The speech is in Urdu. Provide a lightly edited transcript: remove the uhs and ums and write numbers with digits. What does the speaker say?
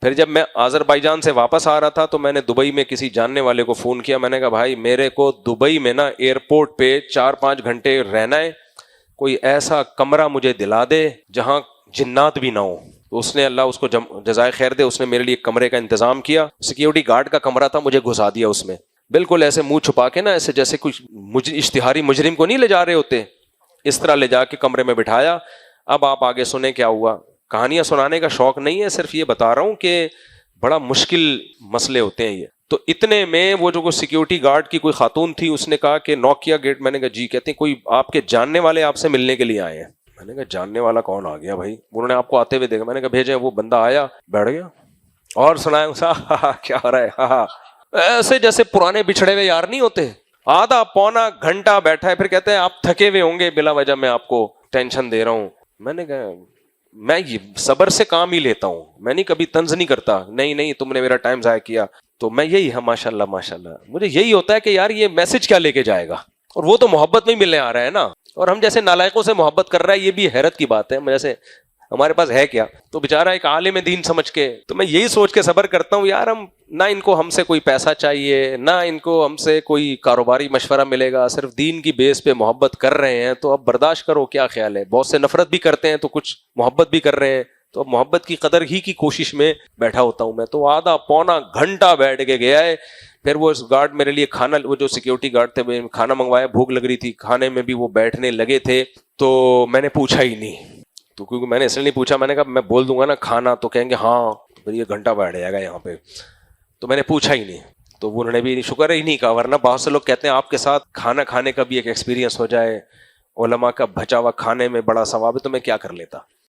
پھر جب میں آذربائیجان سے واپس آ رہا تھا تو میں نے دبئی میں کسی جاننے والے کو فون کیا, میں نے کہا بھائی میرے کو دبئی میں نا ایئرپورٹ پہ 4-5 گھنٹے رہنا ہے, کوئی ایسا کمرہ مجھے دلا دے جہاں جنات بھی نہ ہو. تو اس نے, اللہ اس کو جزائے خیر دے, اس نے میرے لیے کمرے کا انتظام کیا. سیکیورٹی گارڈ کا کمرہ تھا, مجھے گھسا دیا اس میں, بالکل ایسے منہ چھپا کے نا, ایسے جیسے کچھ اشتہاری مجرم کو نہیں لے جا رہے ہوتے, اس طرح لے جا کے کمرے میں بٹھایا. اب آپ آگے سنیں کیا ہوا. کہانیاں سنانے کا شوق نہیں ہے, صرف یہ بتا رہا ہوں کہ بڑا مشکل مسئلے ہوتے ہیں یہ. تو اتنے میں وہ جو سیکیورٹی گارڈ کی کوئی خاتون تھی, اس نے کہا کہ نوکیا گیٹ. میں نے کہا جی. کہتے ہیں کوئی آپ کے جاننے والے آپ سے ملنے کے لیے آئے ہیں. میں نے کہا جاننے والا کون آ گیا بھائی, انہوں نے آپ کو آتے ہوئے دیکھا. میں نے کہا بھیجے. وہ بندہ آیا, بیٹھ گیا اور سنایا کیا ہو رہا ہے, ایسے جیسے پرانے بچھڑے ہوئے یار نہیں ہوتے. آدھا پونا گھنٹہ بیٹھا ہے, پھر کہتے ہیں آپ تھکے ہوئے ہوں گے, بلا وجہ میں آپ کو ٹینشن دے رہا ہوں. میں نے کہا میں یہ صبر سے کام ہی لیتا ہوں, میں نہیں کبھی طنز نہیں کرتا. نہیں تم نے میرا ٹائم ضائع کیا. تو میں یہی ہے ماشاء اللہ مجھے یہی ہوتا ہے کہ یار یہ میسج کیا لے کے جائے گا, اور وہ تو محبت میں ملنے آ رہا ہے نا, اور ہم جیسے نالائقوں سے محبت کر رہا ہے, یہ بھی حیرت کی بات ہے. جیسے ہمارے پاس ہے کیا, تو بیچارہ ایک عالم دین سمجھ کے, تو میں یہی سوچ کے صبر کرتا ہوں یار ہم نہ ان کو ہم سے کوئی پیسہ چاہیے, نہ ان کو ہم سے کوئی کاروباری مشورہ ملے گا, صرف دین کی بیس پہ محبت کر رہے ہیں, تو اب برداشت کرو. کیا خیال ہے, بہت سے نفرت بھی کرتے ہیں تو کچھ محبت بھی کر رہے ہیں, تو اب محبت کی قدر ہی کی کوشش میں بیٹھا ہوتا ہوں میں. تو آدھا پونا گھنٹہ بیٹھ کے گیا ہے. پھر وہ گارڈ میرے لیے کھانا, وہ جو سیکیورٹی گارڈ تھے, کھانا منگوایا, بھوک لگ رہی تھی, کھانے میں بھی وہ بیٹھنے لگے تھے. تو میں نے پوچھا ہی نہیں, تو کیونکہ میں نے اس لیے نہیں پوچھا, میں نے کہا میں بول دوں گا نا کھانا تو کہیں گے ہاں, پھر یہ گھنٹہ بیٹھ جائے گا یہاں پہ. تو میں نے پوچھا ہی نہیں, تو انہوں نے بھی شکر ہی نہیں کہا. ورنہ بہت سے لوگ کہتے ہیں آپ کے ساتھ کھانا کھانے کا بھی ایک ایکسپیرینس ہو جائے, علماء کا بچا ہوا کھانے میں بڑا ثواب ہے, تو میں کیا کر لیتا.